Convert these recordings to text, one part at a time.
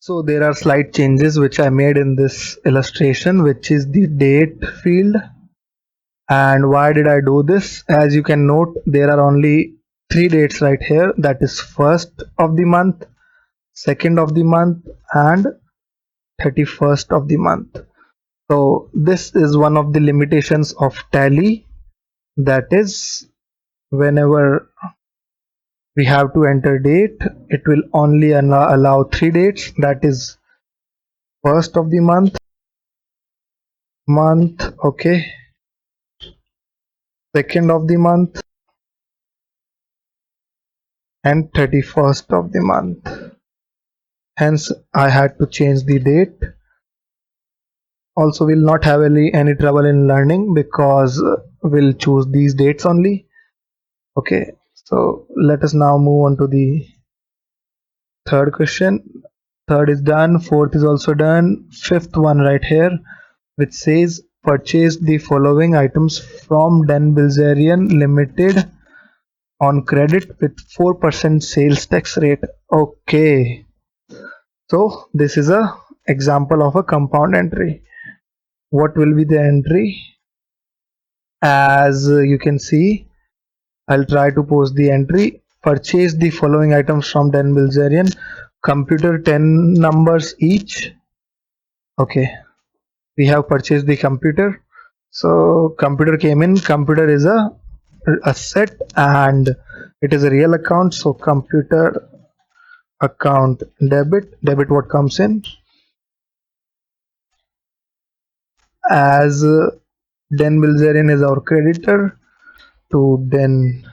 So there are slight changes which I made in this illustration, which is the date field. And why did I do this? As you can note, there are only three dates right here. That is 1st of the month, 2nd of the month, and 31st of the month. So this is one of the limitations of Tally. That is, whenever we have to enter date, it will only allow three dates. That is 1st of the month, okay, 2nd of the month, and 31st of the month. Hence I had to change the date. Also, we'll not have any trouble in learning because we'll choose these dates only. Okay, so let us now move on to the third question. Third is done, fourth is also done, fifth one right here, which says purchase the following items from Den Bilzerian Limited on credit with 4% sales tax rate. Okay, so this is a example of a compound entry. What will be the entry? As you can see, I'll try to post the entry. Purchase the following items from Den Bilzerian. Computer 10 numbers each. Okay, we have purchased the computer. So computer came in. Computer is a asset and it is a real account. So computer account debit what comes in. As Den Bilzerian is our creditor, to Den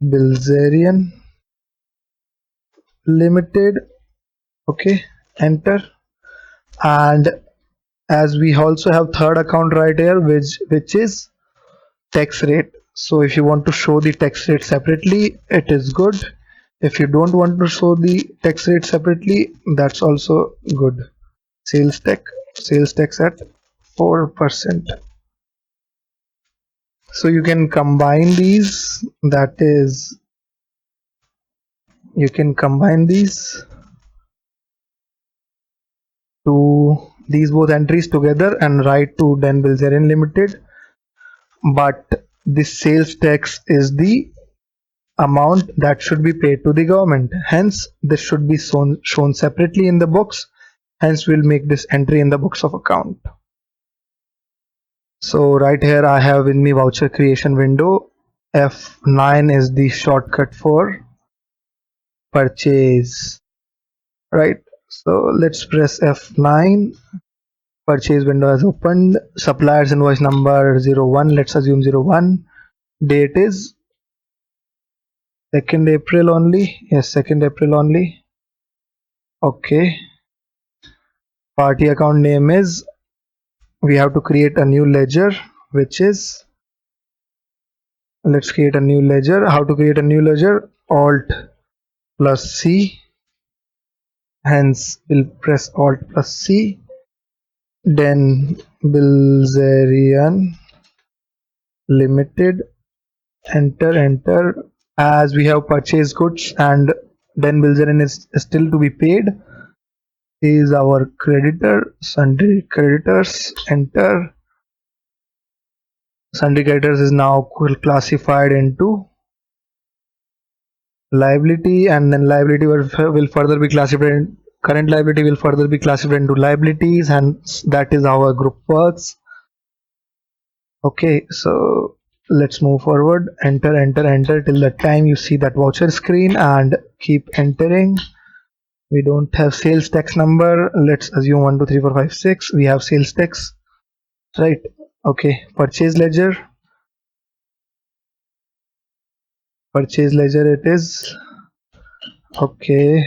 Bilzerian Limited. Okay, enter. And as we also have third account right here, which is tax rate. So if you want to show the tax rate separately, it is good. If you don't want to show the tax rate separately, that's also good. Sales tax at 4%. So you can combine these. That is, you can combine these to these both entries together and write to Den Bilzerian Limited. But the sales tax is the amount that should be paid to the government. Hence, this should be shown separately in the books. Hence, we'll make this entry in the books of account. So right here, I have with me voucher creation window. F9 is the shortcut for purchase. Right. So let's press F9. Purchase window has opened. Suppliers invoice number 01. Let's assume 01. Date is 2nd April only. Yes, 2nd April only. Okay. Party account name is, we have to create a new ledger, which is, let's create a new ledger. How to create a new ledger? Alt plus C. Hence we'll press Alt plus C. Den Bilzerian Limited. Enter. As we have purchased goods and Den Bilzerian is still to be paid, he is our creditor. Sundry creditors. Enter. Sundry creditors is now classified into liability, and then liability will further be classified. Current liability will further be classified into liabilities, and that is how a group works. Okay, so let's move forward. Enter till the time you see that voucher screen, and keep entering. We don't have sales tax number. Let's assume 1 2 3 4 5 6. We have sales tax, right? Okay, purchase ledger it is. Okay,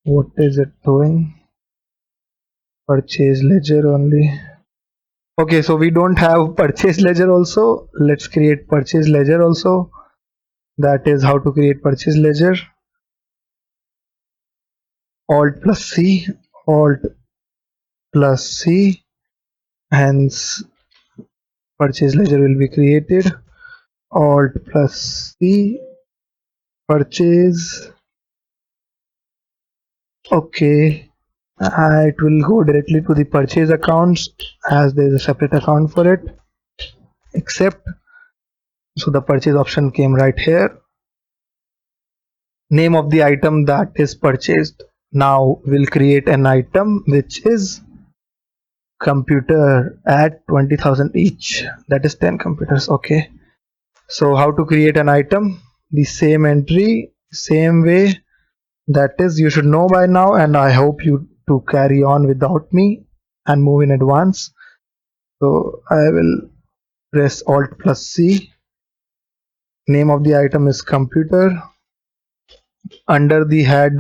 what is it doing? Purchase ledger only. Okay, so we don't have purchase ledger also. Let's create purchase ledger also. That is how to create purchase ledger. Alt plus C. Hence purchase ledger will be created. Alt plus C. Purchase Okay, it will go directly to the purchase accounts as there is a separate account for it. Except, so the purchase option came right here. Name of the item that is purchased. Now we'll create an item which is computer at 20,000 each. That is 10 computers. Okay. So how to create an item? The same entry, same way. That is, you should know by now, and I hope you to carry on without me and move in advance. So I will press Alt plus C. Name of the item is computer. Under the head,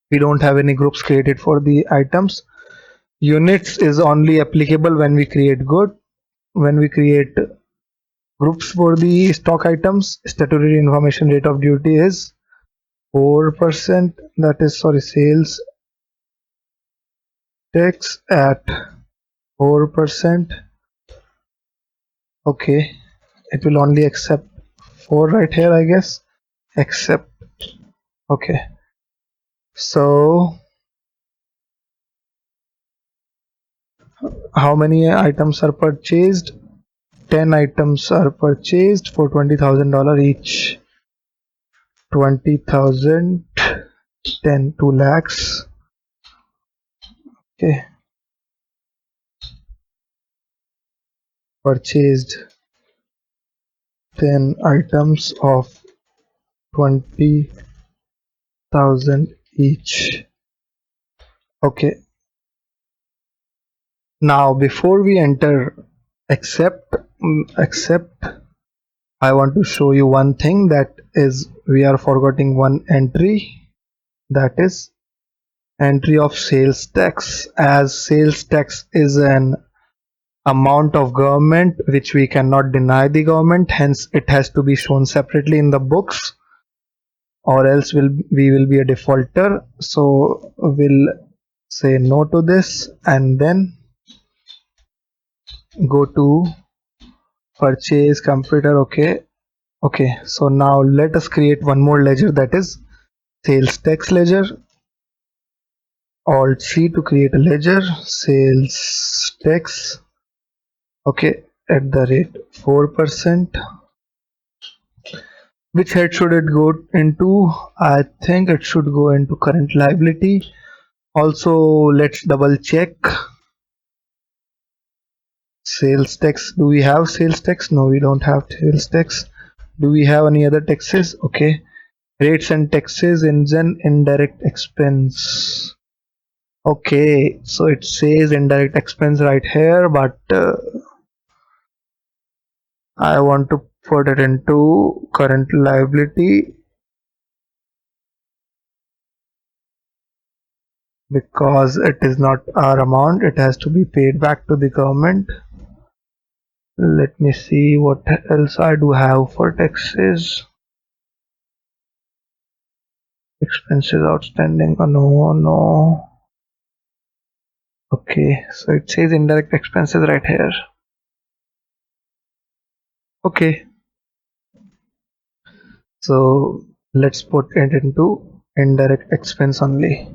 we don't have any groups created for the items. Units is only applicable when we create good. When we create groups for the stock items, statutory information rate of duty is 4%. That is, sorry, sales tax at 4%. Okay, it will only accept 4 right here, I guess. Accept. Okay, so how many items are purchased? 10 items are purchased for $20,000 each. 20,000, 10, 2 lakhs. Okay, purchased 10 items of 20,000 each. Okay, now before we enter accept, I want to show you one thing, that is we are forgetting one entry, that is entry of sales tax. As sales tax is an amount of government which we cannot deny the government, hence it has to be shown separately in the books, or else we will be a defaulter. So we'll say no to this and then go to purchase computer. Okay, so now let us create one more ledger, that is sales tax ledger. Alt C to create a ledger, sales tax. Okay, at the rate 4%. Which head should it go into? I think it should go into current liability. Also, let's double check sales tax. Do we have sales tax? No, we don't have sales tax. Do we have any other taxes? Okay, rates and taxes is an indirect expense. Okay, so it says indirect expense right here, but I want to put it into current liability because it is not our amount, it has to be paid back to the government. Let me see what else I do have for taxes. Expenses outstanding. Oh, no. Okay, so it says indirect expenses right here. Okay, so let's put it into indirect expense only.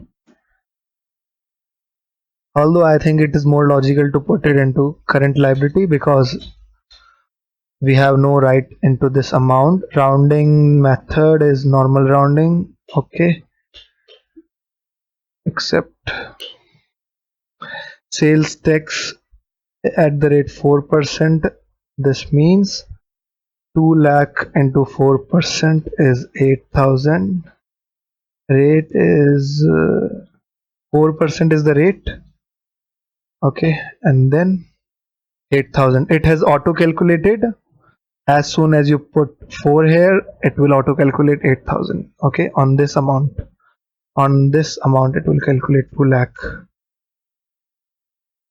Although I think it is more logical to put it into current liability because we have no right into this amount. Rounding method is normal rounding. Okay, except sales tax at the rate 4%. This means 2 lakh into 4% is 8,000. Rate is 4% is the rate. Okay, and then 8,000. It has auto calculated. As soon as you put 4 here, it will auto calculate 8,000. Okay, on this amount. On this amount, it will calculate 2 lakh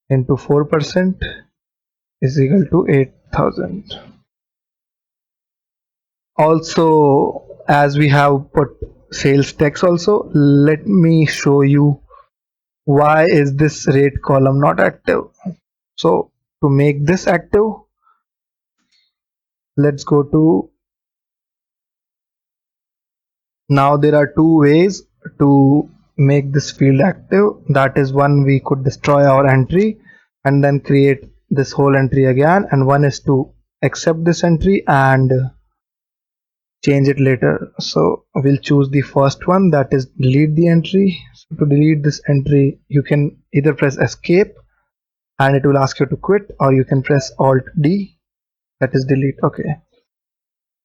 into 4% is equal to 8,000. Also, as we have put sales tax also, let me show you why is this rate column not active. So to make this active, let's go to, now there are two ways to make this field active. That is one, we could destroy our entry and then create this whole entry again, and one is to accept this entry and change it later. So we'll choose the first one, that is delete the entry. So to delete this entry, you can either press escape and it will ask you to quit, or you can press alt D, that is delete. Okay,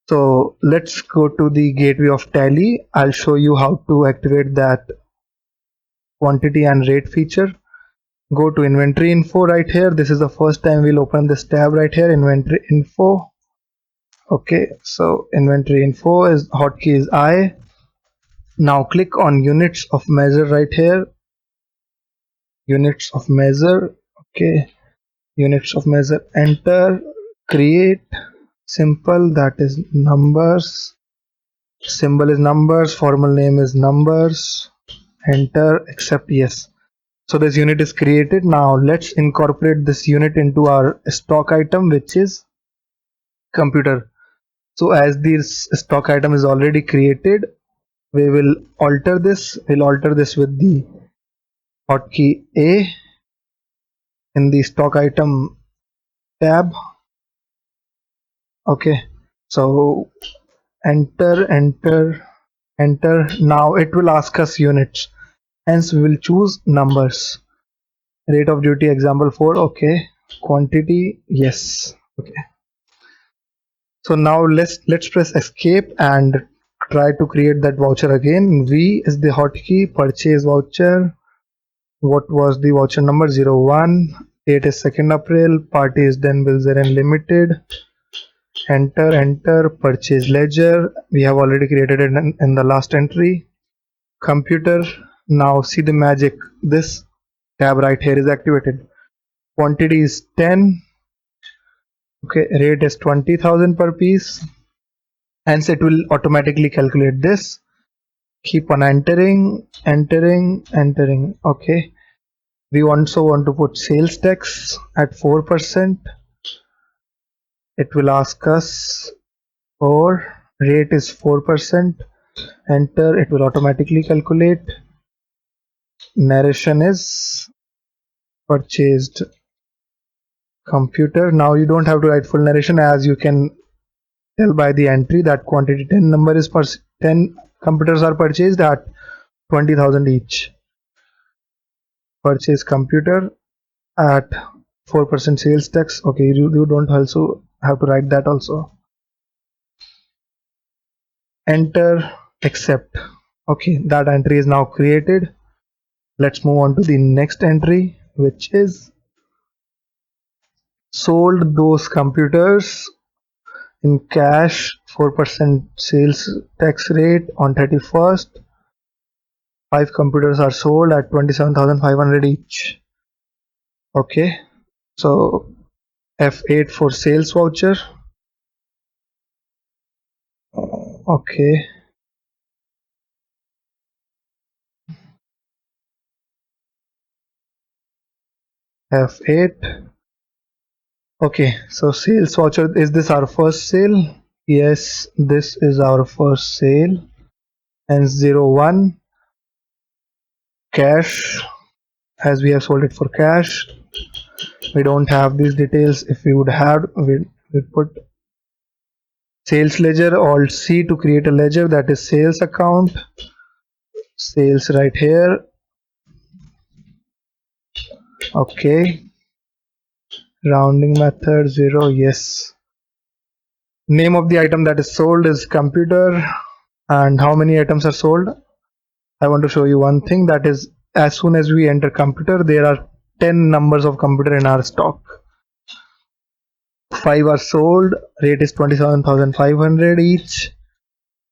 so let's go to the gateway of Tally. I'll show you how to activate that quantity and rate feature. Go to inventory info right here. This is the first time we'll open this tab right here, inventory info. Okay, so inventory info is hotkey is I. Now click on units of measure right here, units of measure. Okay, units of measure, enter, create simple, that is numbers, symbol is numbers, formal name is numbers, enter, accept, yes. So this unit is created. Now let's incorporate this unit into our stock item, which is computer. So as this stock item is already created, we will alter this. We'll alter this with the hotkey A in the stock item tab. Okay, so enter, enter, enter. Now it will ask us units, hence we will choose numbers. Rate of duty example 4. Okay, quantity, yes. Okay, so now let's press escape and try to create that voucher again. V is the hotkey, purchase voucher. What was the voucher number? 01. Date is 2nd April. Party is Den Bilzerian Limited. Enter, enter, purchase ledger. We have already created it in the last entry. Computer. Now see the magic. This tab right here is activated. Quantity is 10. Okay, rate is 20,000 per piece. Hence it will automatically calculate this. Keep on entering, entering, entering. Okay, we also want to put sales tax at 4%. It will ask us for rate is 4%. Enter, it will automatically calculate. Narration is purchased computer. Now you don't have to write full narration, as you can tell by the entry that quantity 10 number is 10 computers are purchased at 20,000 each. Purchase computer at 4% sales tax. Okay, you don't also have to write that also. Enter, accept. Okay, that entry is now created. Let's move on to the next entry, which is sold those computers in cash, 4% sales tax rate on 31st. 5 computers are sold at 27,500 each. Okay, so F8 for sales voucher. Okay, F8. Okay, so sales voucher, is this our first sale? Yes, this is our first sale. And 01 cash, as we have sold it for cash. We don't have these details. If we would have, we put sales ledger, alt C to create a ledger, that is sales account, sales right here. Okay, rounding method 0, yes. Name of the item that is sold is computer. And how many items are sold? I want to show you one thing, that is, as soon as we enter computer, there are 10 numbers of computer in our stock. 5 are sold, rate is 27,500 each.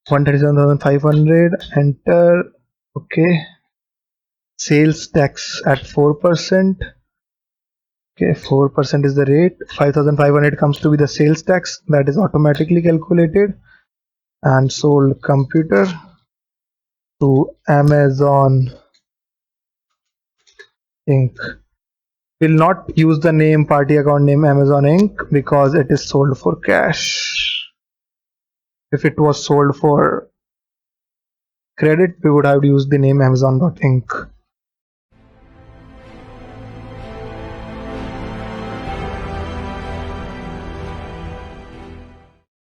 137,500, enter. Okay, sales tax at 4%. Okay, 4% is the rate. 5,500 comes to be the sales tax, that is automatically calculated. And sold computer to Amazon Inc. Will not use the name party account name Amazon Inc. because it is sold for cash. If it was sold for credit, we would have used the name Amazon.inc.